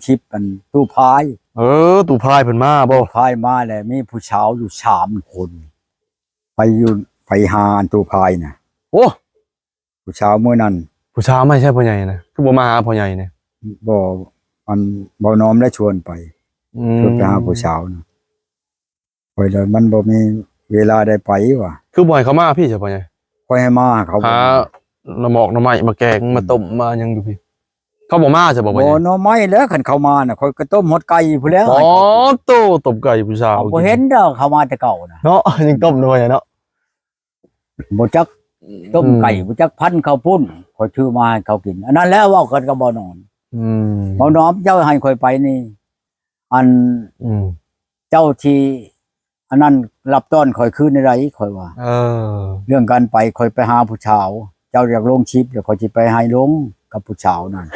ชิปอันตู้พายตู่พายเพิ่นมาบ่พายมาแล้วมีผู้ชาวอยู่3 คนไปอยู่ไปหาอันตู้พายน่ะโอ้ผู้ชาวมื้อนั้นผู้ชายไม่ใช่พ่อใหญ่นะคือบ่มาหาพ่อใหญ่เนี่ยบ่อันบ่น้อมได้ชวนไปไปหาผู้ชาวน่ะไปแล้วมันบ่มีเวลาได้ไปว่ะคือบ่ให้เขามาพี่ใช่พ่อใหญ่ค่อยให้มาเขาหาหน่อหมอกหน่อไม้มาแกงมาต้มมาหยังอยู่พี่เขาบ่มาใช่บ่พ่อใหญ่บ่หน่อไม้แล้วคันเขามาน่ะค่อยก็ต้มหดไก่พู่นแล้วอ๋อโตต้มไก่ผู้ชาวบ่เห็นดอกเขามาแต่เก่าน่ะเนาะยังต้มด้วยเนาะบ่จักต้มไก่บ่จักพันข้าวปุ้นค่อยถือมาให้เขากินอันนั้นแล้วเว้ากันก็บ่นอนบ่น้อมเจ้าให้ค่อยไปนี่อันเจ้าที่อันนั้นรับต้อนค่อยคืนในไรค่อยว่าเรื่องการไปค่อยไปหาผู้ชาวเจ้าอยากลงชิปเดี๋ยวค่อยสิไปให้ลงกับผู้ชาวนั่น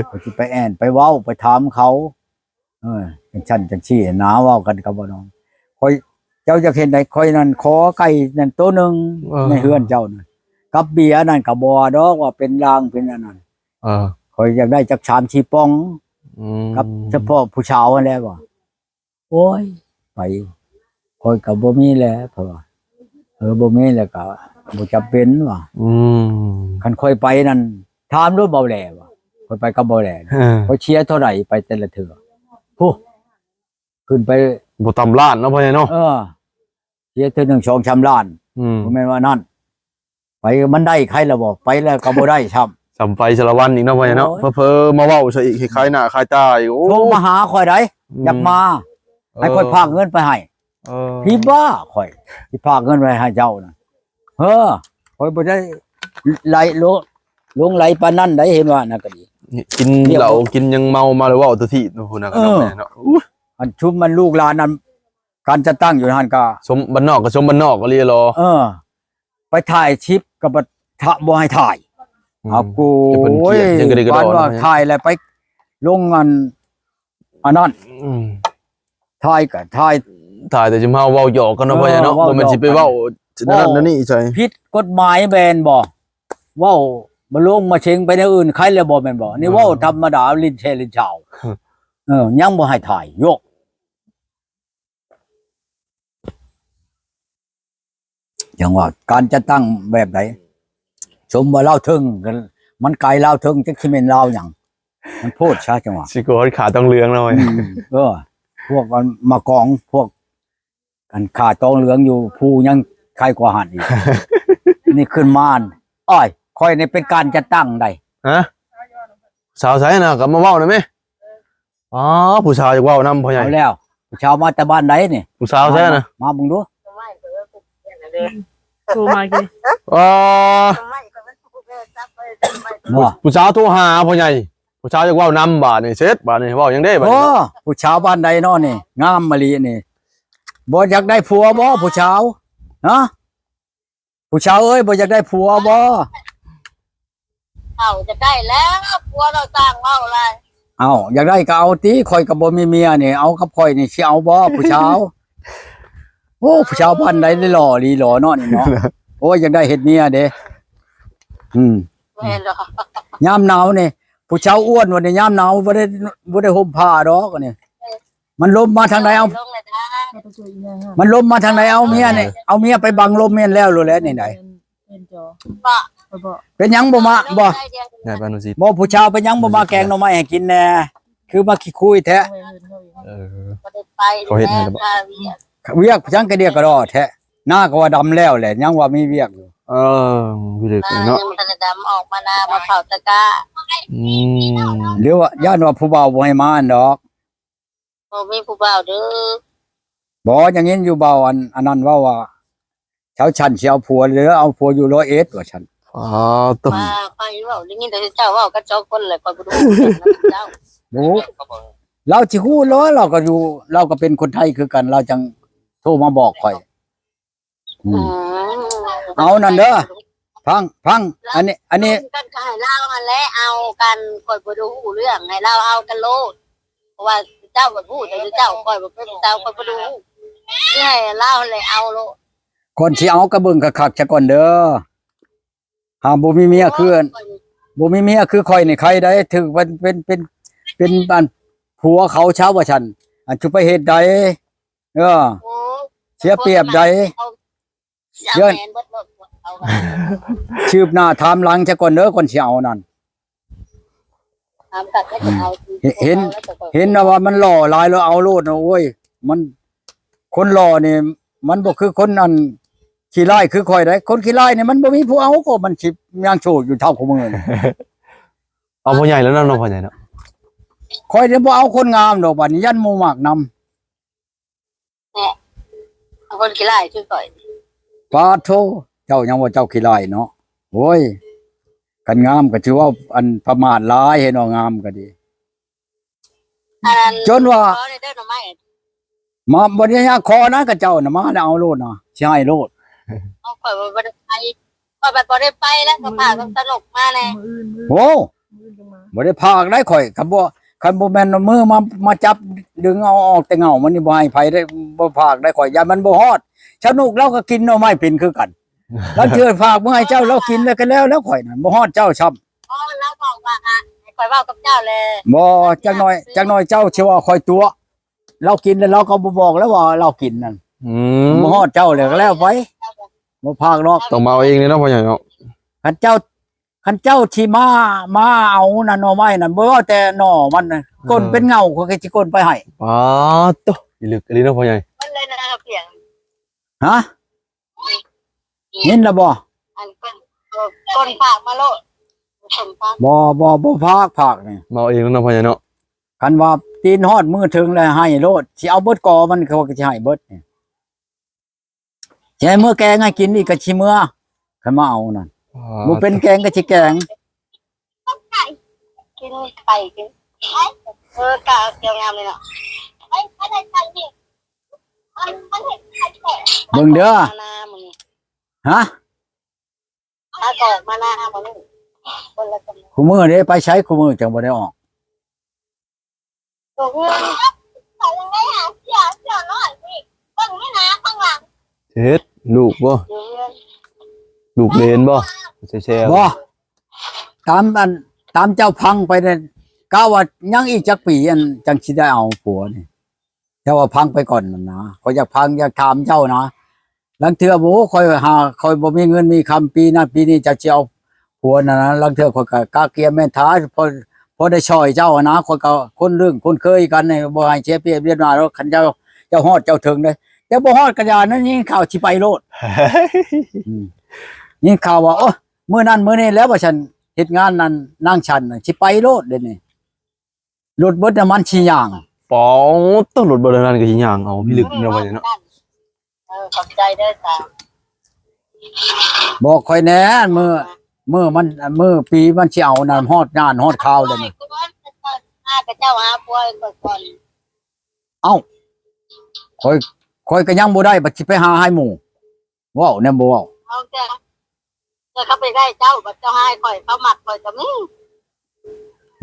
ค่อยสิไปแอนไปเว้าไปถามเขาจังซั่นจังซี่นะเว้ากันก็บ่นอนค่อยเจ้าจะเห็นได้ค่อยนั่นขอไก่นั่นตัวนึงในเฮือนเจ้านั่นกับเบียร์นั่นก็บ่ดอกว่าเป็นรางเป็นอันนั้นค่อยอยากได้จัก3-4ป่องกับเฉพาะผู้ชาวนั่นแหละว่าโอ้ยไปค่อยก็บ่มีแหละเพราะว่าบ่มีแล้วก็บ่จำเป็นว่าคันค่อยไปนั่นถามด้วยเบาแหล่ว่าค่อยไปกับเบาแหล่ค่อยเชียร์เท่าไหร่ไปแต่ละเทื่อผู้ขึ้นไปบ่ต่ำล้านเนาะพ่อใหญ่เนาะเชียร์เทื่อ1 2 3ล้านบ่แม่นว่านั่นไปมันได้ใครล่ะบ่ไปแล้วก็บ่ได้ซ้ำจำไปสารวันอีกเนาะพ่อใหญ่เนาะเพ้อมาเว้าซะอีกคล้ายหน้าคล้ายตาอีกโอ้โทรมาหาข่อยได้อยากมาให้ข่อยพากเงินไปให้พี่บ้าข่อยสิพากเงินไปให้เจ้าน่ะข่อยบ่ได้ไหลลงไหลปานนั้นได้เห็นว่าน่ะก็ดีกินเหล้ากินยังเมามาเลยว่าตัวที่พุ่นน่ะก็เนาะอันชุมมันลูกหลานนั้นการจะตั้งอยู่หั่นก็สมบ้านนอกก็สมบ้านนอกก็เรียรอไปถ่ายชิปก็บ่ให้ถ่ายกูบ้านว่าถ่ายแล้วไปลงอันนั้นถ่ายก็ถ่ายแต่จะมาเว้าหยอกกันเนาะพ่อใหญ่เนาะบ่แม่นสิไปเว้านั่นนี่ใช่ผิดกฎหมายแบนบ่เว้าบ่ลงมาเชงไปในอื่นใครแล้วบ่แม่นบ่นี่เว้าธรรมดาลิ้นแช่ลิ้นชาวยังบ่ให้ถ่ายยกอย่างว่าการจะตั้งแบบไหนสมว่าเล่าถึงมันไกลเล่าถึงจักสิแม่นเล่าหยังมันพูดช้าจังหวะสิโกรธขาต้องเรืองหน่อยพวกมันมากองพวกกันขาตองเหลืองอยู่ผู้ยังใครกว่าหันอีกนี่ขึ้นมาอ้อยค่อยนี่เป็นการจะตั้งได้สาวไสน่ะก็มาเว้าได้มั้ยผู้สาวอยากเว้านำพ่อใหญ่แล้วผู้สาวมาแต่บ้านใดนี่ผู้สาวไสน่ะมาเบิ่งดูโทรมากี่ผู้สาวโทรหาพ่อใหญ่ผู้สาวอยากเว้านำบาดนี่เสร็จบาดนี่เว้ายังได้บาดนี้ผู้สาวบ้านใดเนาะนี่งามมะลินี่บ่อยากได้ผัวบ่ผู้สาวผู้สาวเอ้ยบ่อยากได้ผัวบ่จะได้แล้วผัวเราสร้างเว้าอะไรอยากได้ก็เอาติข่อยก็บ่มีเมียนี่เอากับข่อยนี่สิเอาบ่ผู้สาวโอ้ผู้สาวบ้านใดได้หล่อลีหล่อเนาะนี่เนาะโอ้ยอยากได้เฮ็ดเมียเด้แม่นดอกยามหนาวนี่ผู้สาวอ้วนวันนี้ยามหนาวบ่ได้ห่มผ้าดอกนี่มันลมมาทางไหนเอามันลมมาทางไหนเอาเมียนี่เอาเมียไปบังลมเมียนแล้วรู้แล้วนี่ไหนเป็นหยังบ่มาบ่ได้ปานุสิบ่ผู้ชาวเป็นหยังบ่มาแกงหน่อไม้ให้กินแน่คือมาขี้คุยแท้เขาเฮ็ดให้บ่เวียกจังกะเดียกกะดอแท้หน้าก็ว่าดำแล้วแหละยังว่ามีเวียกอยู่วิเดกเนาะมันดำออกมานามาเผาตะกะหรือว่าย่านว่าผู้บ่าวบ่ให้มาดอกบ่มีผู้บ่าวเด้อบ่อย่างงี้อยู่เบาอันนั้นว่าชาวชั้นสิเอาผัวหรือเอาผัวอยู่101ว่าฉันตุ๊มาไปเว้าได้ยินแต่เจ้าเว้ากับ2คนเลยข่อยบ่รู้เจ้าเราสิฮู้ล้อเราก็อยู่เราก็เป็นคนไทยคือกันเราจังโทรมาบอกข่อยเอานั่นเด้อพังอันนี้กันก็ให้เล่ามาแล้วเอากันข่อยบ่รู้เรื่องให้เราเอากันโลดเพราะว่าเจ้าก็พูดแต่เจ้าข่อยบ่เป็นเจ้าข่อยบ่รู้สิให้เล่าเลยเอาโลดคนสิเอากระเบิ่งคักๆซะก่อนเด้อหาบ่มีเมียคือบ่มีเมียคือข่อยนี่ใครได้ถึกเป็นบ้าน ผัวเขาเช้าว่าฉันอันจะไปเฮ็ดใดเออ โอ้ เสียเปรียบใด เยอะเอาไป ชืบหน้าถามหลังซะก่อนเด้อก่อนสิเอานั่น ถามตัดให้จะเอา เห็นนะว่ามันหล่อหลายแล้วเอาโลดนะโอ้ยมันคนหล่อนี่มันบ่คือคนนั้นขี้ร้ายคือข่อยได้คนขี้ร้ายนี่มันบ่มีผู้เอาก็มันสิยังโชคอยู่เท่าของมึงนี่ เอาพ่อใหญ่แล้วเนาะพ่อใหญ่เนาะ ข่อยนี่บ่เอาคนงามดอกบัดนี้ยันหมู่มากนำ เอาคนขี้ไล่ช่วยก่อย ปาโทเจ้ายังว่าเจ้าขี้ร้ายเนาะโอ้ยกันงามก็ถือว่าอันประมาทหลายให้น้องงามก็ดี จนว่า เด้อหน่อไม้ มาบ่ได้ยากคอนะกับเจ้าน่ะมาแล้วเอาโลดนะสิให้โลด เอาข่อยบ่ได้ไปข่อยบ่ได้ไปแล้วก็พากันตลกมาแน่ โอ้บ่ได้พากได้ข่อยคันบ่แม่นเอามือมาจับดึงเอาออกแต่เงามันนี่บ่ให้ไผได้บ่พากได้ข่อยยานมันบ่ฮอดชะนุกเราก็กินหน่อไม้เป็นคือกันแล้วเทื่อพากมื้อให้เจ้าเรากินแล้วก็แล้วข่อยนั่นบ่ฮอดเจ้าช้ำ อ๋อแล้วบอกว่าให้ข่อยเว้ากับเจ้าเลย บ่จักหน่อยเจ้าสิว่าข่อยตัว เรากินแล้วเราก็บ่บอกแล้วว่าเรากินนั่น บ่ฮอดเจ้าเลยก็แล้วไปบ่พากหรอก ต้องมาเอาเองเลยเนาะพ่อใหญ่เนาะ คันเจ้าที่มาเอาน่ะหน่อไม้นั่นบ่ว่าแต่หน่อมันน่ะก้นเป็นเงาเขาก็สิก้นไปให้ อ๋อตุ๊อีลึกอีลีเนาะพ่อใหญ่ มันเลยนะเพียง ฮะเห็นแล้วบ่ อันก้นฝากมาโลดคนฝาก บ่พากนี่ มาเอาเองแล้วเนาะพ่อใหญ่เนาะ คันว่าตีนฮอดมือถึงแล้วให้โลดสิเอาเบิดกอมันเขาก็สิให้เบิดนี่สิให้มื้อแกงให้กินอีกก็สิมื้อคันมาเอานั่นบ่เป็นแกงก็สิแกง กินไปกินกะเกี่ยวงามเลยเนาะไอ้อะไรใส่ดิมันเห็นใครแก่ เบิ่งเด้อ หน้ามึง ฮะ ถ้ากอกมาหน้ามึงคนละคน คู่มือเด้ไปใช้คู่มือจังบ่ได้ออก ตัวเงินใส่ยังไงหาเสียน้อยสิเบิ่งไม่นะข้างหลัง เฮ็ดลูกบ่ เงิน ลูกเลนบ่แซ่ๆ บ่ตามเจ้าพังไปเนี่ยกะว่ายังอีกจักปีอันจังสิได้เอาผัวนี่เจ้าว่าพังไปก่อนนั่นนะข้อยอยากพังอยากถามเจ้านะลังเทื่อบ่ค่อยบ่มีเงินมีคำปีนั้นปีนี้จะสิเอาผัวนั่นนะลังเทื่อข้อยก็กะเกียมแม่นท้าพอได้ช่อยเจ้าอะนะข้อยก็คนเรื่องคนเคยกันนี่บ่ให้เสียเปรียบเรียบร้อยแล้วคันเจ้าฮอดเจ้าถึงเด้แต่บ่ฮอดกระยานั้นยิ่งข่าวสิไปโลด ยิ่งข่าวว่าโอ้มื้อนั้นมื้อนี้แล้วว่าฉันเฮ็ดงานนั้นนางฉันน่ะสิไปโลดเด้นี่รถเบิดน้ำมันสิย่าง ปองต้องหลุดบ่ได้นั่นก็สิย่างเอาพี่ลึกเนาะพ่อใหญ่เนาะ ขอบใจเด้อจ้า บอกข่อยแหน่มื้อปีมันสิเอาน้ำฮอดงานฮอดข้าวเลยนี่ กับเจ้าหาป่วยก่อน เอ้าข่อยก็ยังบ่ได้บัดสิไปหาให้หมู่เว้าแนมบ่เว้า เอาเจ้าเขาไปได้เจ้ากับเจ้าให้ข่อยเขาหมักข่อยกับมึง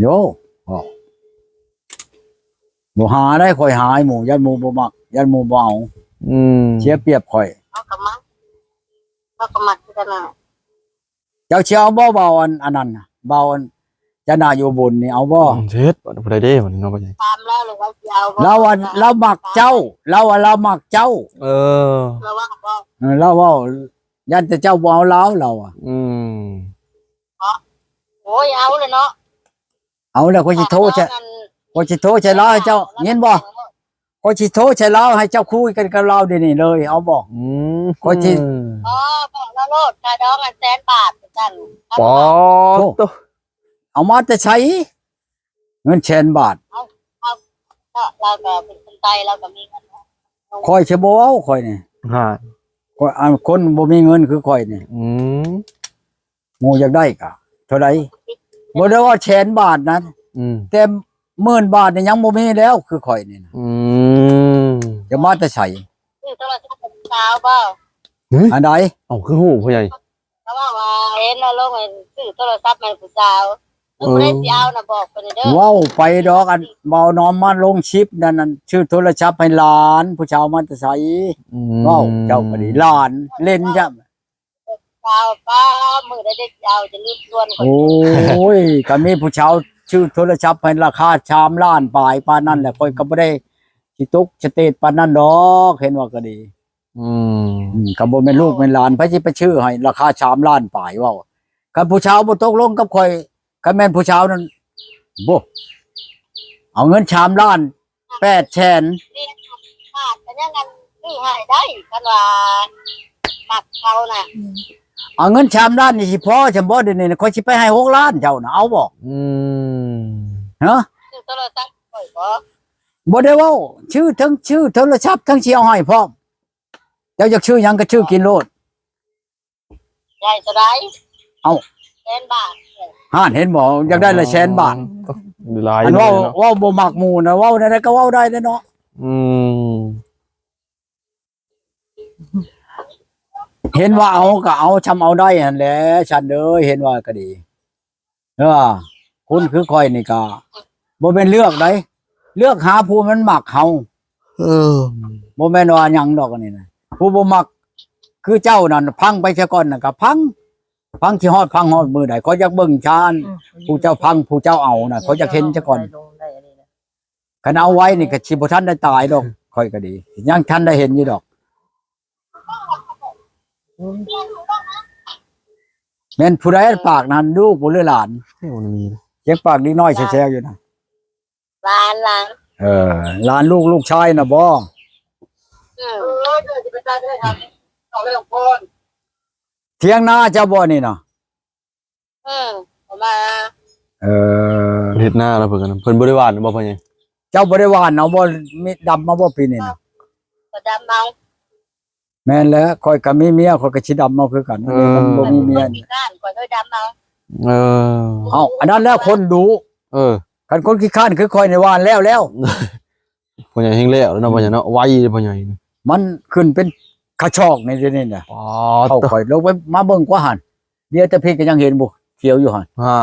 โยเว้าบ่หาได้ข่อยหาให้หมู่ยันหมู่บ่มักยันหมู่บ่เอา อืม เสียเปรียบข่อย เขากับมักเขากับมักกันนะ เจ้าสิเอาบ่เบาอันนั้นน่ะเบาอันจะน่าอยู่บนนี่เอาบ่ เฮ็ดบ่ได้เด้มันเนาะพ่อใหญ่ ตามแล้วเลยว่าจะเอา เรามักเจ้าเรามักเจ้า เออ เราว่าบ่ เราเว้ายันแต่เจ้าบ่เอาเราอ่ะ อืม โอ้ยเอาเลยเนาะ เอาแล้วก็สิโทรใช่เราให้เจ้าเห็นบ่ก็สิโทรใช่เราให้เจ้าคุยกันกับเราเดี๋ยวนี้เลยเอาบ่ อืม ก็สิ อ๋อบอกแล้วโลดค่าดอง100,000 บาทกัน ปอตุ๊ เอามาจะใช้เงิน1,000 บาท เราก็เป็นคนไทยเราก็มีเงิน คอยสิบ่เอาคอยนี่ ฮะ ข้อยอันคนบ่มีเงินคือคอยนี่ อืม หมู่อยากได้ก็เท่าใดบ่ได้ว่า1,000 บาทนั้น อืม แต่10,000 บาทนี่ยังบ่มีแล้วคือคอยนี่นะ อืม จะมาจะใช้ ซื้อโทรศัพท์เป็นสาวบ่ อันใด เอาคือหูพ่อใหญ่ เขาบอกว่าเห็นแล้วลงซื้อโทรศัพท์ให้ผู้สาวแล้วบ่ได้สิเอาน่ะบอกเพิ่นเด้อ เว้าไปดอกอันเบาน้อมมาลงชิปนั่นชื่อโทรศัพท์ให้หลานผู้ชาวมาจะใช้ อื เว้าเจ้าก็ดีหลานเล่นจ้ะ สาวป้ามือได้เอาจะรีบชวนคน โอ้ยก็มีผู้ชาว ชื่อโทรศัพท์ให้ราคา3 ล้านปลายปานนั้นแหละค่อยก็บ่ได้สิตกสเตทปานนั้นดอกเห็นว่าก็ดี อืม ก็บ่แม่นลูกแม่นหลานไผสิไปชื่อให้ราคา3 ล้านปลายเว้าคันผู้ชาวบ่ตกลงกับข่อยคันแม่นผู้ชาวนั้นบ่เอาเงิน3 ล้าน8แสน นี่ขาดกันยังงั้นซื้อให้ได้กันว่าปักเขาน่ะ เอาเงิน3 ล้านนี่สิพอจำบ่เดี๋ยวนี้ข่อยสิไปให้6 ล้านเจ้าน่ะเอาบ่ อืม ฮะ ซื้อโทรศัพท์ข่อยบ่ บ่ได้เว้าชื่อทั้งชื่อโทรศัพท์ทั้งสิเอาให้พร้อมเจ้าอยากชื่อหยังก็ชื่อกินโลด ใหญ่เท่าใด เอ้า แสนบาท ห่านเห็นบ่อยากได้ละ100,000 บาท หลาย อัน เนาะ เว้าบ่มักหมู่นะเว้าได้ก็เว้าได้เด้อเนาะ อืม เห็นว่าเอาก็เอาชำเอาได้หั่นแหละฉันเด้อเห็นว่าก็ดีคุณคือข่อยนี่ก็บ่แม่นเลือกได้เลือกหาผู้มันมักเฮา เออ บ่แม่นว่าหยังดอกอันนี้นะผู้บ่มักคือเจ้านั่นพังไปซะก่อนน่ะก็พังสิฮอดพังฮอดมื้อใดเขาอยากเบิ่งชานผู้เจ้าพังผู้เจ้าเอาน่ะเขาอยากเห็นซะก่อนคันเอาไว้นี่ก็สิบ่ทันได้ตายดอกข่อยก็ดียังทันได้เห็นอยู่ดอกแม่นผู้ใดปากนั้นลูกบ่หรือหลาน นี่มันมี เจ็บปากนิดน้อยแซ่ๆอยู่นะ ล้านล้าน หลานลูกชายน่ะบ่ จะไปได้ครับเอาเรื่องพร เถียงนาเจ้าบ่นี่น่ะ ประมาณ เฮ็ดหน้าแล้วเพิ่นกันเพิ่นบ่ได้หวานบ่พ่อใหญ่ เจ้าบ่ได้หว่านเอาบ่มีดำมาบ่ปีนี้น่ะ ก็ดำเมา แม่นแล้วข่อยก็มีเมียข่อยก็สิดำเอาคือกันอันนี้มันบ่มีเมียนี่ ก้านก่อนด้วยดำเมา เออ เอ้าอันนั้นแล้วคนดู เออ คันคนขี้ข้านคือข่อยในว่านแล้ว พ่อใหญ่เฮงแล้วเนาะพ่อใหญ่เนาะไวพ่อใหญ่ มันขึ้นเป็นกระชอกในเดี๋ยวนี้น่ะ อ๋อ เข้าข่อยลงไปมาเบิ่งกว่าหั่นเดี๋ยวแต่พี่ก็ยังเห็นบ่เขียวอยู่หั่น ฮะ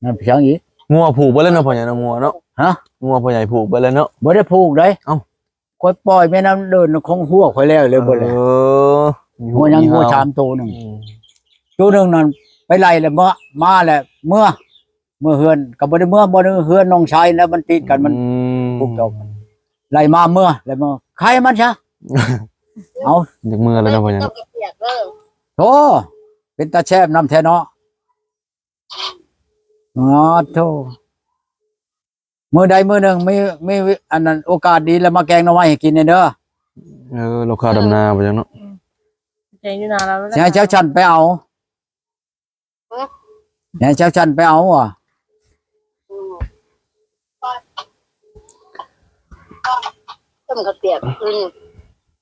นั่นเพียงอีก งัวผูกไปแล้วเนาะพ่อใหญ่เนาะงัวเนาะ ฮะ งัวพ่อใหญ่ผูกไปแล้วเนาะ บ่ได้ผูกได้ เอ้า ข่อยปล่อยแม่น้ำเดินคงหัวข่อยแล้วเลยบ่เลย เออ หัวยังหัวชามตัวหนึงตัวหนึงนั่นไปไล่แล้วมาแล้วเมื่อเฮือนก็บ่ได้บ่ได้เฮือนน้องชายแล้วมันติดกันมัน ปุ๊บดอก ไล่มาแล้วใครมันซะ เอา เด็กมือแล้วเนาะพ่อใหญ่ ก็ เนาะ เปียกเลย โธ่เป็นตาแช่บน้ำแท้เนาะอ๋อโธ่มื้อใดมื้อหนึงมีอันนั้นโอกาสดีแล้วมาแกงหน่อไม้ให้กินเด้อ เออเราข้าวดำนาพ่อใหญ่เนาะ ใจอยู่นานแล้ว สิให้เจ้าชันไปเอาให้เจ้าชันไปเอาอ่ะ ต้มกระเปียก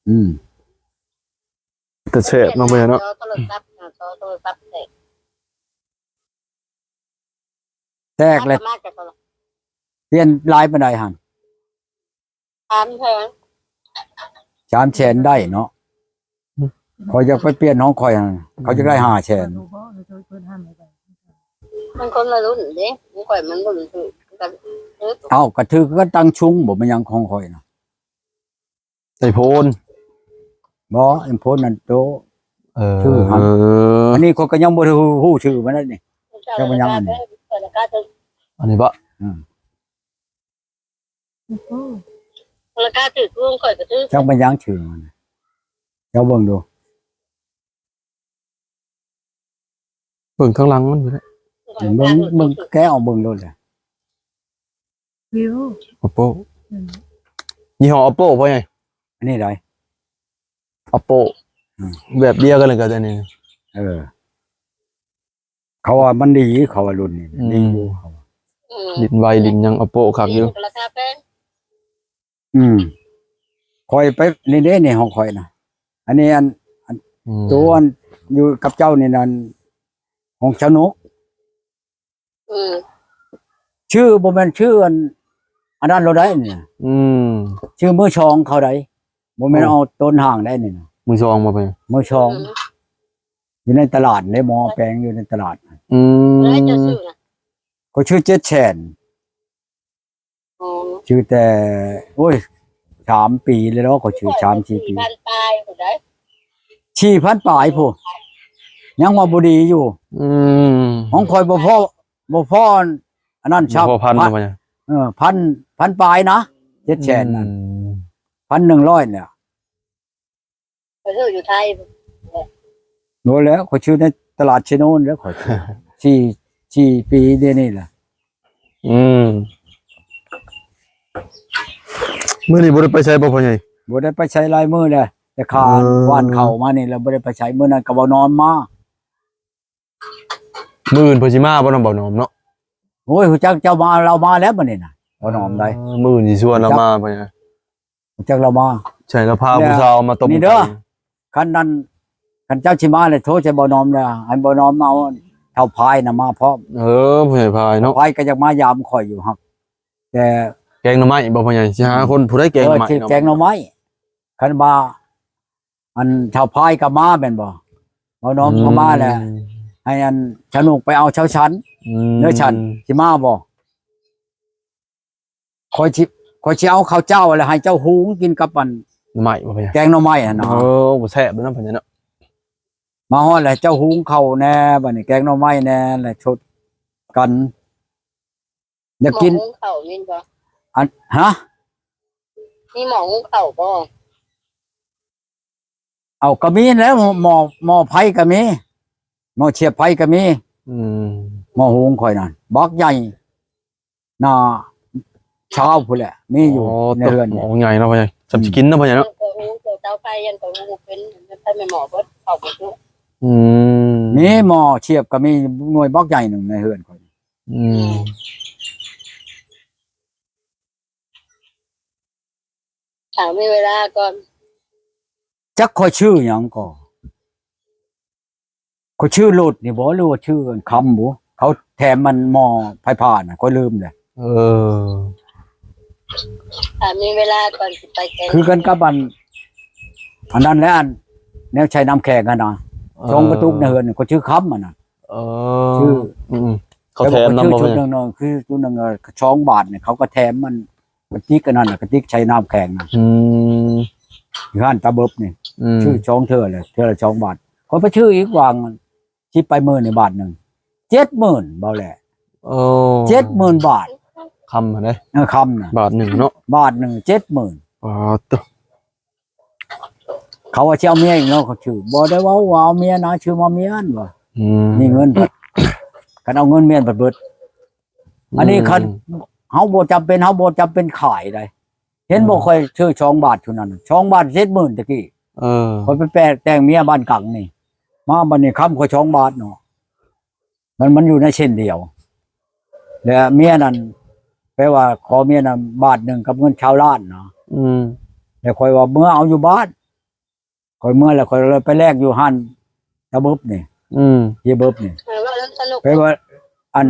อืม แต่แซ่บเนาะพ่อใหญ่เนาะ โทรศัพท์โทรศัพท์เสร็จ แตกเลย มากจากโทร เปลี่ยนลายปานใดหั่น ศัพท์แพง 3แสนได้เนาะข่อยอยากไปเปลี่ยนของข่อยหั่นเขาจะได้5แสน มันคนละรุ่นดิมันก่อยมันรุ่นคือกัน เอ้ากระถือก็ตั้งชุงบ่มันยังของข่อยน่ะ ไอ้โพน บ่เอ็มโพนนั่นโต เออ ชื่อครับ อันนี้ข่อยก็ยังบ่ได้ฮู้ชื่อมันนั่นนี่ เจ้ามันยังอันนี้เปิดกาตึก อันนี้ปะ ราคาตึกรุ่งก่อยก็ตึก จังมันยังชื่อมันเจ้าเบิ่งดู เบิ่งข้างหลังมันอยู่แล้ว เบิ่งแกเอาเบิ่งโลดเลย วิว Oppo ยี่ห้อ Oppo พ่อใหญ่ อันนี้ได้ Oppo แบบเดียวกันเลยกับอันนี้ เขาว่ามันดีเขาว่ารุ่นนี้ดีอยู่เขาว่า ลิ้นไวลิ้นยัง Oppo คักอยู่ ราคาแพง ข่อยไปนี่เด้นี่ของข่อยนะอันนี้อัน อืม ตัวอันอยู่กับเจ้านี่นั่นของชนกชื่อบ่แม่นชื่ออันนั้นเราได้นี่ อืม ชื่อมือชองเขาได้บ่แม่นเอาต้นห่างได้นี่นะ มือซองมาไป มือชองอยู่ในตลาดในหมอแปลงอยู่ในตลาด อืม แล้วจะซื้อนะ เขาชื่อเจ็ดแฉน อ๋อ ชื่อแต่โอ้ย3 ปีเลยเนาะเขาชื่อ3-4 ปี พันปลายหมดได้ 4,000 ปลายพู้ยังว่าบ่ดีอยู่ อืม ของข่อยบ่พอ อันนั้นชับ พอพันนะพ่อใหญ่ พันปลายนะ700,000นั่น1,100เนี่ย ไปซื้ออยู่ไทย โน่นแล้วเขาชื่อในตลาดเชโนนแล้วเขา4ปีเดี๋ยวนี้แหละ มื้อนี้บ่ได้ไปใช้บ่พ่อใหญ่ บ่ได้ไปใช้ลายมือเลยแต่ขา วานเข่ามานี่แล้วบ่ได้ไปใช้มื้อนั้นก็บ่นอนมา มื้ออื่นเพิ่นสิมาบ่นำบ่นอมเนาะ โอ้ยฮู้จักเจ้ามาเรามาแล้วบัดนี้น่ะบ่นอมได้ มื้ออื่นสิชวนเรามาพ่อใหญ่ ฮู้จักเรามา ใช่แล้วพาผู้สาวมาตบ นี่เด้อ คันนั้นคันเจ้าสิมาเลยโทรใช้บ่นอมเลยให้บ่นอมเอาเท่าพายน่ะมาพร้อม พ่อใหญ่พายเนาะ พายก็อยากมายามข่อยอยู่ครับแต่ แกงหน่อไม้บ่พ่อใหญ่สิหาคนผู้ใดแกงหน่อไม้ ที่แกงหน่อไม้คันบ่าอันเท่าพายก็มาแม่นบ่บ่นอมก็มาแหละ ให้อันฉนุกไปเอาเช้าชั้นเนื้อชั้นสิมาบ่คอยสิเอาข้าวเจ้าอะไรให้เจ้าหุงกินกับอัน หน่อไม้บ่พ่อใหญ่ แกงหน่อไม้หั่นน่ะ บ่แซ่บเด้อพ่อใหญ่เนาะ มาฮอดแล้วเจ้าหุงข้าวแน่บัดนี้แกงหน่อไม้แน่แหละชดกันอยากกิน หมอหุงข้าวมีบ่ อันฮะ มีหมอหุงข้าวบ่ เอาก็มีแล้วหม้อไผก็มีหม้อเชียบไผก็มี หม้อหุงข่อยนั่นบักใหญ่หน้าเช้าพุ่นแหละมีอยู่ในเรือน หม เนี่ อย ใหญ่เนาะพ่อใหญ่จำสิกินเนาะพ่อใหญ่เนาะ ก็หุงเตาไฟยันก็หุงเป็นไปไม่หมอบ่เข้าบ่ทุก มีหม้อเชียบก็มีหน่วยบักใหญ่หนึ่งในเรือนข่อย ถามมีเวลาก่อน จักข่อยชื่อหยังก็ข่อยชื่อโลดนี่บ่หรือว่าชื่อคำบ่เขาแถมมันหม้อไผผ่านน่ะข่อยลืมเลย ถามมีเวลาก่อนสิไปแกง คือกันกับอันนั้นแหละอันแนวใช้น้ำแข็งกันนะชงกระตุกในเฮือนก็ชื่อคำมันน่ะชื่อ เขาแถม ชื่ นำบ่ ชุ พ่อ ด ให ห ญ่ นึ่งคือชุดหนึ่งช่องบาทเนี่ยเขาก็แถมมันกระติกกันนั่นน่ะกระติกใช้น้ำแข็งนะร้านตาเบิบนี่ชื่อช่องเธอเลยเธอละช่องบาทเขาไปชื่ออีกวางที่ไปหมื่นในบาทหนึ่ง70,000เบาแหละ70,000 บาท คำเด้ คำน่ะ บาทหนึ่งเนาะ บาทหนึ่ง70,000 ตัว เขาว่าเช่าเมียอีกเนาะเขาชื่อบ่ได้ว่าเอาเมียนะชื่อมาเมียนว่ะ นี่เงินเบิดคันเอาเงินเมียนเบิดอันนี้คันเฮาบ่จำเป็นขายได้เห็นบ่ค่อยชื่อช่องบาทชุนั้นช่องบาท70,000ตะกี้ค่อยไปแปลแต่งเมียบ้านกังนี่มาบัดนี้ค้ำค่อยช่องบาทเนาะมันอยู่ในเช่นเดียวแล้วเมียนั้นแปลว่าขอเมียนั้นบาทหนึงกับเงินชาวล้านเนาะแล้วค่อยว่าเมื่อเอาอยู่บ้านค่อยเมื่อแล้วค่อยเลยไปแลกอยู่หั่นตะบึบนี่เฮียเบิบนี่ ว่าสนุก แปลว่าอัน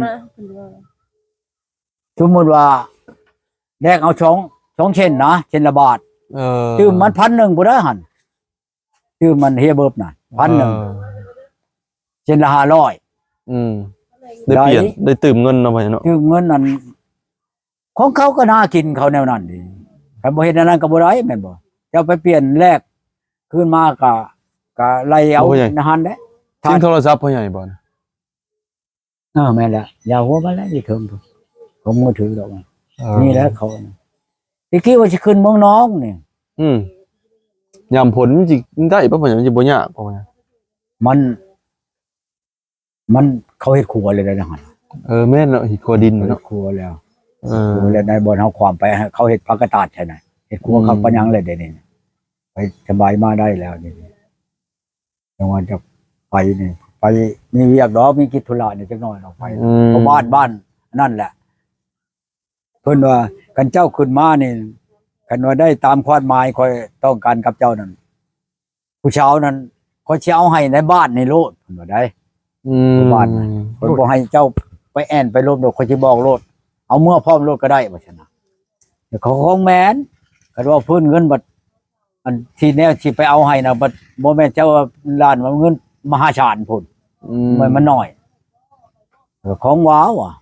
สมมติว่าแลกเอาช่องเช่นนะเช่นละบาทตื้มมัน1,000บ่ได้หั่นตื้มมันเฮียเบิบน่ะ1,000เช่นละ500ได้เปลี่ยนได้ตื่มเงินเนาะพ่อใหญ่เนาะ ตื้มเงินนั้นของเขาก็น่ากินเขาแนวนั้นดิคันบ่เฮ็ดอันนั้นก็บ่ได้แม่นบ่เจ้าไปเปลี่ยนแลกคืนมาก็ไล่เอาในหันเด้ ทิ้งโทรศัพท์พ่อใหญ่บ่นะ แม่นแล้วอย่าหัวมันแล้วอยู่เถิงพุ่นผมมือถือดอกนี่แหละเขาที่คิดว่าสิขึ้นเมืองน้องนี่ ยามผลมันสิได้ป่ะพ่อใหญ่มันสิบ่ยากพ่อใหญ่ มันเขาเฮ็ดครัวเลยนะหั่น แม่นเนาะหิครัวดิน เฮ็ เนาะ ดครัวแล้วครัวแล้วในบ่อนเฮาความไปให้เขาเฮ็ดผักกระตาดใช่ไหมเฮ็ดครัวเขาปะยังเลยเดี๋ยวนี้ไปสบายมาได้แล้วนี่จังว่าจะไปนี่ไปมีเวียกดอกมีกิจธุระนี่จักหน่อยออกไปเพราะบ้านนั่นแหละเพิ่นว่ากันเจ้าขึ้นมานี่กันว่าได้ตามความหมายคอยต้องการกับเจ้านั่นผู้เช้านั้นเขาสิเอาให้ในบ้านในโลดเพิ่นว่าได้บ้านเพิ่นบ่ให้เจ้าไปแอนไปลบดอกเขาสิบอกโลดเอาเมื่อพร้อมโลดก็ได้ว่าซั่นน่ะแต่เขาของแม่นกันว่าเพิ่นเงินบัดอันที่แนวสิไปเอาให้น่ะบัดบ่แม่นเจ้าล้านว่าเงินมหาศาลพุ่นมันน้อยของว้าวอ่ะ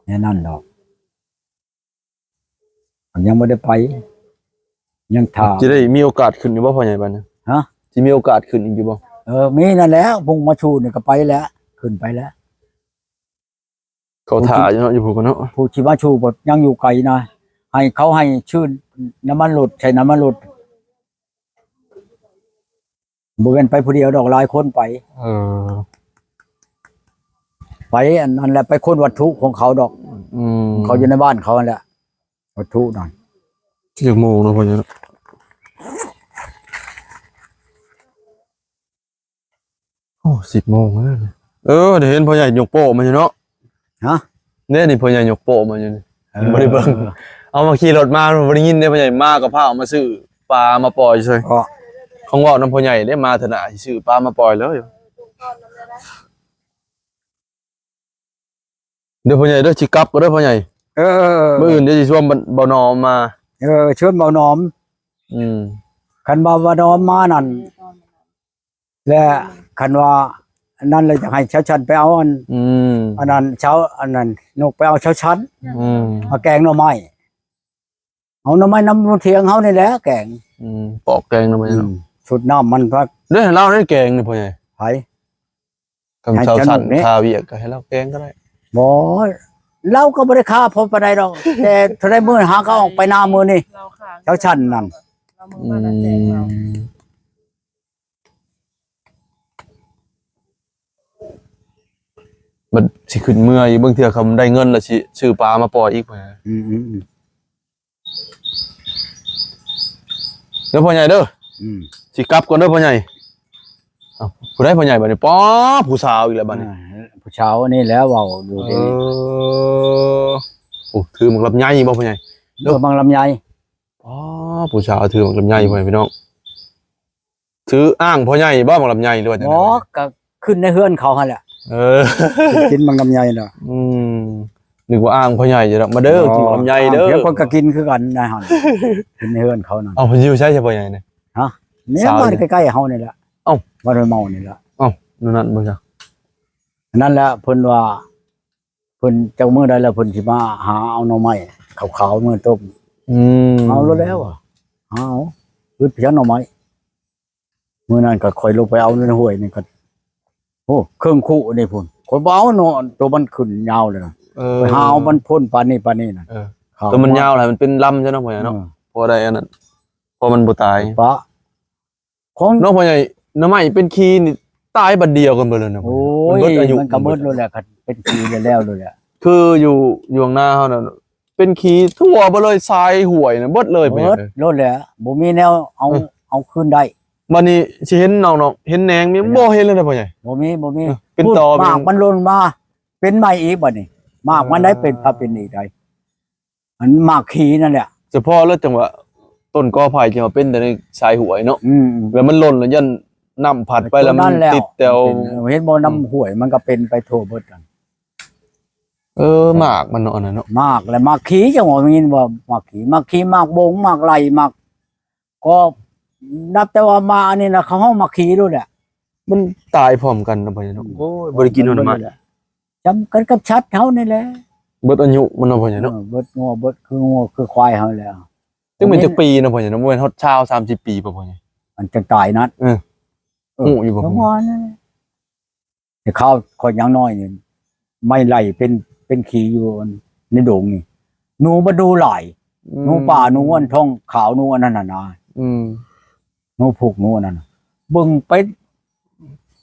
แน่นั่นดอกยังไม่ได้ไปยังถาม จะได้มีโอกาสขึ้นอยู่บ่พ่อใหญ่บัดนี้สิมีโอกาสขึ้นอีกอยู่บ่ มีนั่นแล้วพุ่งมาชูนี่ก็ไปแล้วขึ้นไปแล้ว ก็ถ่าอยู่เนาะอยู่พุ่นกันเนาะ ผู้ชีวาชูบทยังอยู่ไกลนะให้เขาให้ชื่นน้ำมันหลุดใช้น้ำมันหลุดบริเวณไปผู้เดียวดอกหลายคนไป เออ ไปอันนั้นแหละไปค้นวัตถุของเขาดอก เขาอยู่ในบ้านเขานั่นแหละวัตถุนั่น ที่โมงเนาะพ่อใหญ่เนาะโอ้10 โมงแล้วเนี่ยเดี๋ยวเห็นพ่อใหญ่ยกโป้มาอยู่เนาะ ฮะ เนี่ยนี่พ่อใหญ่ยกโป้มาอยู่นี่ บ่ได้เบิ่ง เอามาขี่รถมาบ่ได้ยินเด้พ่อใหญ่มากับพาเอามาซื้อปลามาปล่อยซื่อ ก็ ของเว้านำพ่อใหญ่ได้มาเถอะน่ะสิซื้อปลามาปล่อยเลยเดี๋ยวพ่อใหญ่เด้อสิกลับก็เด้อพ่อใหญ่ มื้ออื่นเดี๋ยวสิชวนบ่นอมมา เชิญเบาหนอม อืม คันบ่าวหนอมมานั่นและคันว่าอันนั้นเลยจะให้เช้าชันไปเอาอัน อืม อันนั้นเช้าอันนั้นนกไปเอาเช้าชัน อืม มาแกงหน่อไม้เอาหน่อไม้น้ำเทียงเขานี่แหละแกง ปอกแกงนำไปเนาะ ชุดน้ำมันพัก เด้อให้เราได้แกงนี่พ่อใหญ่ ไผ กำชาวสั่น ให้สนุกนี่ คาเวียกก็ให้เราแกงก็ได้ บ่เราก็บ่ได้ค่าพอปานใดดอก แต่เท่าได้มื้อหาเขาออกไปหน้ามื้อนี่ เราค่ะ เช้าชันนั่น เรามือมาแล้วแซงเรา มันสิขึ้นเมื่อยบางเทื่อเขาได้เงินแล้วสิซื้อปลามาปล่อยอีกพ่อใหญ่ อืม เด้อพ่อใหญ่เด้อ สิกลับก่อนเด้อพ่อใหญ่เอ้าผู้ใดพ่อใหญ่บัดนี้ป๊อผู้สาวอีกแล้วบัดนี้ ผู้เช้านี่แล้วเว้าอยู่ เอ ดี โอ้ถือหมากลำไยบ่พ่อใหญ่ เรื่องบางลำไย อ๋อผู้สาวถือหมากลำไยพ่อใหญ่พี่น้องถืออ้างพ่อใหญ่บ่หมากลำไยหรือว่าจัง อ๋ ได๋ อก็ขึ้นในเฮือนเขาหั่นแหละ เออ กินบางลำไยน่ะ นึกว่าอ้างพ่อใหญ่จะดอกมาเด้อกินหมากลำไยเด้อ เดี๋ยวคนก็กินคือกันนะหั่นกินในเฮือนเขานั่น เอาเพิ่นอยู่ใช่พ่อใหญ่เนี่ย เนี่ย สาว บ้าน เนี่ย ใกล้ๆเฮานี่แหละ เอ้า บ้านห้วยเมานี่แหละ นั่นบ่จ้ะ นั่นแหละเพิ่นว่าเพิ่นเจ้ามื้อใดแล้วเพิ่นสิมาหาเอาหน่อไม้ขาวๆมื้อต้ม เอาแล้วอ่ะเอาอึดเพียงหน่อไม้มื้อนั้นก็ค่อยลงไปเอาในห้วยนี่ก็โอ้เครื่องคู่นี่พุ่นข่อยบ่เอาเนาะตัวมันขึ้นยาวเลยนะไปหาเอามันพ่นปานนี้น่ะ ตัวมันยาวแหละมันเป็นลำใช่เนาะพ่อใหญ่เนาะพอได้อันนั้นพอมันบ่ตาย ปะของ เนาะพ่อใหญ่หน้ำไม้เป็นคีนี่ตายบัดเดียวกันเบิดเลยนะ โอ้ มัน ย เบิดอายุ มันก็เบิดแล้วแหละครับเป็นปีแล้วเลยแหละ คืออยู่ข้างหน้าเฮาน่ะเป็นคีทั่วบ่เลยทรายห่วยน่ะเบิดเลยไป เบิดโลดแล้วบ่มีแนวเอาคืนได้ บัดนี้สิเห็นน้องๆเห็นแหนงมีบ่เห็นเลยนะพ่อใหญ่ บ่มี เป็นตอ มากมันหล่นมา เป็นใหม่อีกบัดนี้มากมันได้เป็นพาเป็นอีกได้มันมากขี้นั่นแหละ เฉพาะแล้วจังหวะต้นกอไผ่ที่ว่าเป็นแต่ในทรายห่วยเนาะ อืม แล้วมันหล่นแล้วยันน้ำผัดไปแล้วมันติดแถว เห็นบ่น้ำห้วยมันก็เป็นไปทั่วเบิดกัน หมากมันเนาะอันนั้นเนาะ มากและมากขี้จังว่ามีบ่มากขี้มากบงมากไหลมากก็นับแต่ว่ามาอันนี้นะเขาเฮามาขี้ด้วยแหละ มันตายพร้อมกันนะพ่อใหญ่เนาะโอ้ยบ่ได้กินหน่อไม้ จำกันกับชัดเขานี่แหละ เบิดอายุมันเนาะพ่อใหญ่เนาะ เบิดงัวคือควายเขาแล้ว จังเป็นจักปีเนาะพ่อใหญ่เนาะบ่แม่นฮอดชาว30 ปีป่ะพ่อใหญ่ มันจะตายนัด หูอยู่บ่ จังหวะนั้นแต่ข้าวคนยังน้อยนี่ไม่ไหลเป็นขี้อยู่ในโด่งนี่หนูมาดูหลายหนูป่าหนูอันท้องขาวหนูอันนั้นน่ะนะ หนูผูกหนูอันนั้นน่ะเบิ่ง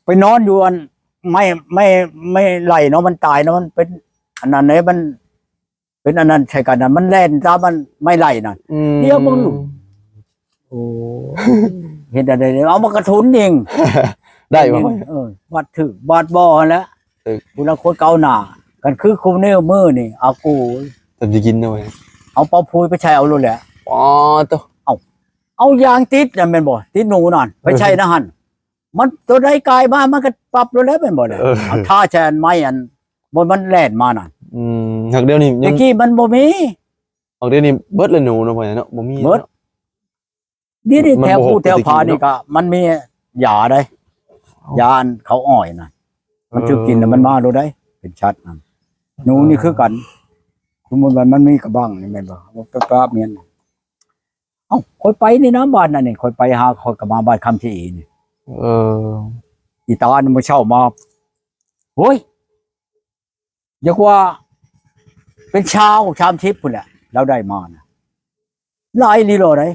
ไปนอนอยู่อันไม่ไหลเนาะมันตายเนาะมันเป็นอันนั้นไหนมัน เป็นอันนั้นใช่กันนะมันแล่นตามมันไม่ไหลน่ะ เดี๋ยวมึง โอ้เห็นอะไรเนี่ยเอามากระทุนเอง ได้บ่ วัดถือบาดบ่อแล้ว ถูก ผู้ละคนเก่าหน้ากันคือคุมเนื้อมือนี่เอากู จะสิกินเนาะพ่อใหญ่ เอาเปาพุยไปใช้เอาโลดแหละ อ๋อตัว เอายางติดนั่นเป็นบ่ติดหนูนั่นไปใช้นะหั่นมันตัวใดกายมามันก็ปรับโลดแล้วเป็นบ่แหละเอาท่าแชนไม้อันบนมันแล่นมาน่ะ หักเดียวนี่ยั เมื่ ง อกี้มันบ่มี หักเดียวนี่เบิดเลยหนูเนาะพ่อใหญ่เนาะบ่มี เบิด เนาะ นี่ มัน แถว บ่ ผู้แถว ปกติ พานี่ก็มันมียาได้ยาอันเขาอ้อยน่ะมันจะกินแล้วมันมาโลดได้เป็นชัดนั่นหนูนี่คือกันสมมุติว่ามันมีกระบังนี่แม่นบ่บ่กระเมียนเอ้าค่อยไปนี่นะบ้านนั่นนี่ค่อยไปหาค่อยก็มาบ้านคำที่อีนี่ เออ อีตานี่มาเช่ามาโอ้ยอยากว่า เป็นชาวชามทิพย์พุ่นแหละเราได้มานะหลายลีโลได้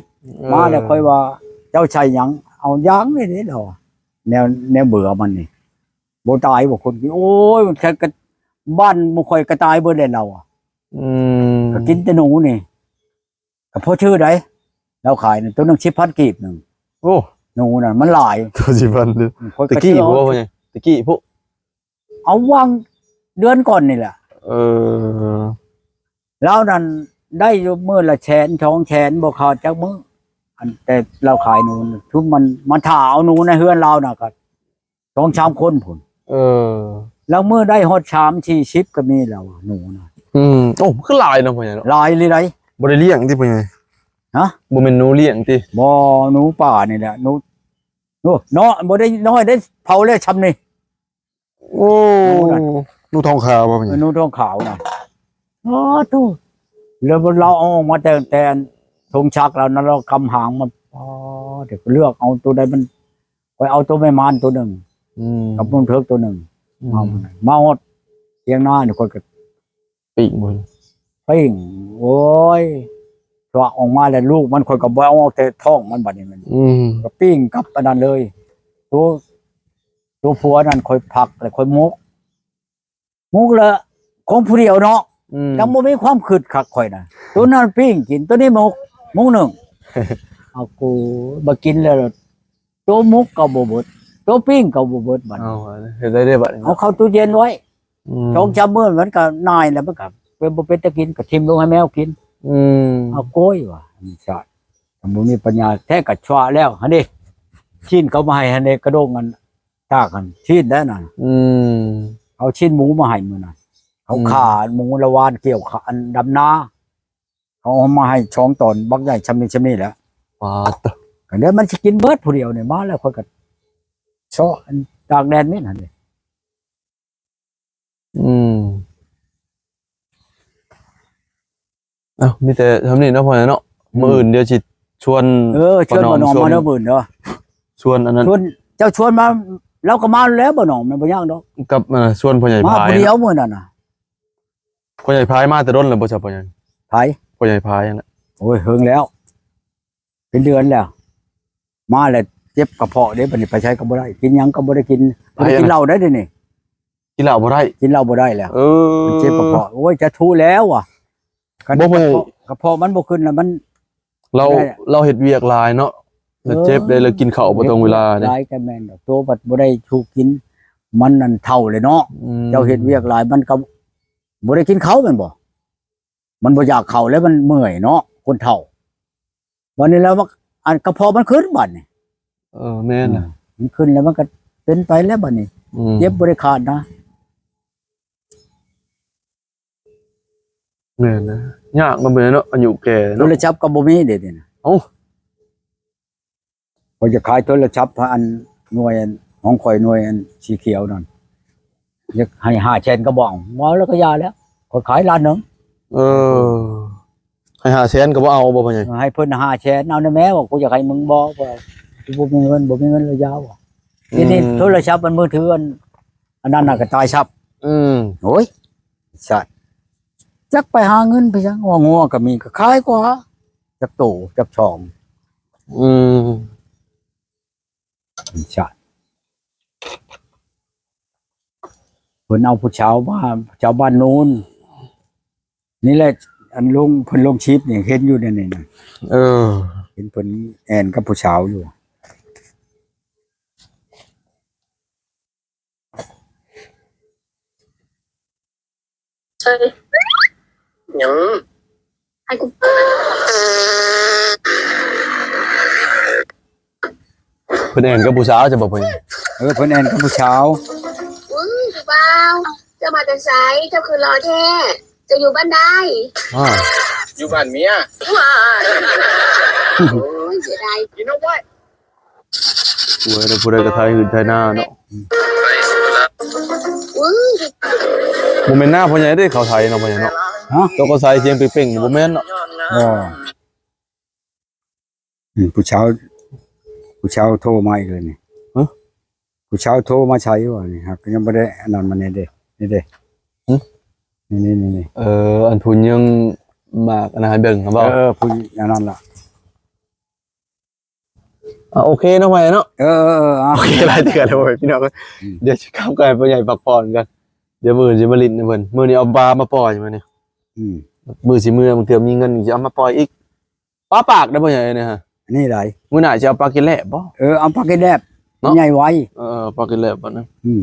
มาแล้วค่อยว่า เจ้าชายหยังเอาหยังนี่เด้เราแนวเบื่อมันนี่บ่ตายบ่คนกินโอ้ยมันแค่กระบ้านบ่ค่อยกระตายเบิดเลยเราอ่ะ ก็กินแต่หนูนี่ก็พอชื่อใดเราขายนี่ตัวนึง10,000กีบนึง โอ้ หนูน่ะมันหลาย ตัวสิพันเด้อ ค่อย ตะกี้บ่พ่อใหญ่ตะกี้พุ เอาวางเดือนก่อนนี่แหละ เออ แล้วนั่นได้อยู่มื้อละแสน2แสนบ่ขาดจักมื้ออันแต่เราขายหนูน่ะทุกมันถ่าเอาหนูในเฮือนเราน่ะก็2-3คนพุ่น เออ แล้วมื้อได้ฮอด3 40ก็มีแล้วหนูน่ะ โอ้คือหลายเนาะพ่อใหญ่เนาะ หลายเลยได บ่ได้เลี้ยงติพ่อใหญ่ ฮะ บ่แม่นหนูเลี้ยงติ บ่หนูป่านี่แหละหนูเนาะบ่ได้น้อยได้เผาเลยชำนี่ โอ้หนูทองขาวบ่พ่อใหญ่ หนูทองขาวน่ะอ๋อตู้แล้วเราเอาออกมาแต่ธงชักเรานั้นเรากำหางมันอ๋อเดี๋ยวเลือกเอาตัวใดมันไปเอาตัวแม่มานตัวหนึ่งกับมุนเพิกตัวหนึ่งมาหมดเพียงหน้าเนี่ยคนก็ ปีกบ่ ปิ้งโอ้ยตัวออกมาแล้วลูกมันคนก็บ่เอาแต่ท้องมันบัดนี้มันก็ปิ้งกับอันนั้นเลยตัวผัวนั่นคอยผักแล้วคอยมุกละของผู้เดียวเนาะยังบ่มีความคิดคักข่อยน่ะตัวนั้นปิ้งกินตัวนี้มุกหนึ่ง เอากูบ่กินแล้วตัวมุกก็บ่เบิดตัวปิ้งก็บ่เบิดบัด เอาเฮ็ดได้บัดนี้ เอาเข้าตู้เย็นไว้ช่องจำมื้อมันก็นายแล้วมันก็เป็นบ่เป็นตะกินก็ทิ่มลงให้แมวกินเอาโกยว่ะนี่ชาติถ้าบ่มีปัญญาแท้ก็ชั่วแล้วหั่นดิชิ้นเขามาให้หั่นดิกระโดงกันตากกันชิ้นได้นั่นเอาชิ้นหมูมาให้มื้อนั้นเขาขาหมูละวานเกี่ยวขาอันดำนาเขาเอามาให้ช่องตอนบักใหญ่ชำนี่แหละ ปาด ก็เดี๋ยวมันสิกินเบิดผู้เดียวเนี่ยมาแล้วค่อยก็เชาะอันตากแดดนี่นั่นดิ เอ้ามีแต่ทำนี่เนาะพ่อใหญ่เนาะมื้ออื่นเดี๋ยวสิชวน ชวนบ่น้องมาเด้อมื้อเด้อ ชวนอันนั้น ชวนเจ้าชวนมาเราก็มาแล้วบ่น้องมันบ่ยากดอก กับชวนพ่อใหญ่ มา พาย ผู้เดียวมื้อนั้นน่ะ พ่อใหญ่พายมาแต่ต้นแล้วบ่จ้ะพ่อใหญ่ ไผ พ่อใหญ่พายนั่นน่ะ โอ้ยเฮิงแล้ว เป็นเดือนแล้ว มาแล้วเจ็บกระเพาะเด้บัดนี้ไปใช้ก็บ่ได้กินหยังก็บ่ได้กินบ่ได้กินเหล้าได้เด้นี่ กินเหล้าบ่ได้ กินเหล้าบ่ได้แล้ว มันเจ็บกระเพาะโอ้ยจะทูแล้วอ่ะ บ่ฮู้ กระเพาะมันบ่ขึ้นแล้วมัน เราเฮ็ดเวียกหลายเนาะแล้วเจ็บได้แล้วกินข้าวบ่ตรงเวลาเด้ หลายก็แม่นดอกตัวบัดบ่ได้ถูกกิน มันนั่นเท่าเลยเนาะ เจ้าเฮ็ดเวียกหลายมันก็บ่ได้กินเขาวแม่นบ่มันบ่อยากเข้าแล้วมันเมื่อยเนาะคนเฒ่าวันนี้แล้วอันกระเพาะมันขึ้นบัดนี่ แม่นน่ะ มันขึ้นแล้วมันก็เป็นไปแล้วบัดนี้เจ็บบ่ได้ขาดนะ แม่นนะยากมันเป็นเนาะอายุแก่ โท เนาะ รศัพท์ก็บ่มีเด้นี่นะ เอ้า ก็จะขายโทรศัพท์อันหน่วยอันของข่อยหน่วยอันสีเขียวนั่นอยากให้5แสนก็บ่เอาบ่แล้วก็ยาแล้วข่อยขายล้านหนึง ให้หาแสนก็บ่เอาบ่พ่อใหญ่ ให้เพิ่น5แสนเอาได้แม้ว่ากูอยากให้มึงบ่ว่าบ่มีเงินเลยยาวอ่ะทีนี้โทรศัพท์มันมือถืออันนั้นน่ะก็ตายชับโอ้ยสัตว์จักไปหาเงินไปจังงัวก็มีก็ขายกว่าจักโตจักช่องสัตว์เพิ่นเอาผู้ชาวบ้านนู้นนี่แหละอันลงเพิ่นลงชิปนี่เห็นอยู่นั่นนี่นะเห็นเพิ่นแอนกับผู้ชาวอยู่เอ้ยยังให้กู เพิ่นแอนกับผู้สาวจะบ่พ่อใหญ่ เพิ่นแอนกับผู้ชาว พี่บ่าวเจ้ามาแต่ไสเจ้าคือรอแท้จะอยู่บ้านใด อยู่บ้านเมีย ว้ายโอ้ยเสียดาย You know what โอ้ยแล้วผู้ใดก็ทายหื่นทายหน้าเนาะ บ่แม่นหน้าพ่อใหญ่เด้เขาไทยเนาะพ่อใหญ่เนาะ ฮะ ตัวก็ใส่เสียงเป่งๆบ่แม่นเนาะ ผู้ชาวโทรมาอีกเลยนี่ผู้ชาวโทรมาใช้ว่านี่ครับยังบ่ได้อันนั้นมันนี่เด้นี่เด้ นี่ อันทุนยังมากอันนั้นเบิ่งครับบ่ ผู้อย่างนั้นล่ะ โอเคเนาะพ่อใหญ่เนาะ โอเคหลายเดือนแล้วเว้ยพี่น้องเดี๋ยวสิกลับกันพ่อใหญ่พักผ่อนกันเดี๋ยวมื้อสิมาลิ้นให้เพิ่นมื้อนี้เอาปลามาปล่อยมื้อนี้ มื้อสิมื้อมันเกือบมีเงินสิเอามาปล่อยอีกปลาปากได้พ่อใหญ่เนี่ยฮะ นี่ไร มื้อหน้าสิเอาปลากินแล่บ่ เอาปากกระแดบใหญ่ไว้ ปลากินแล่บ่นะ อืม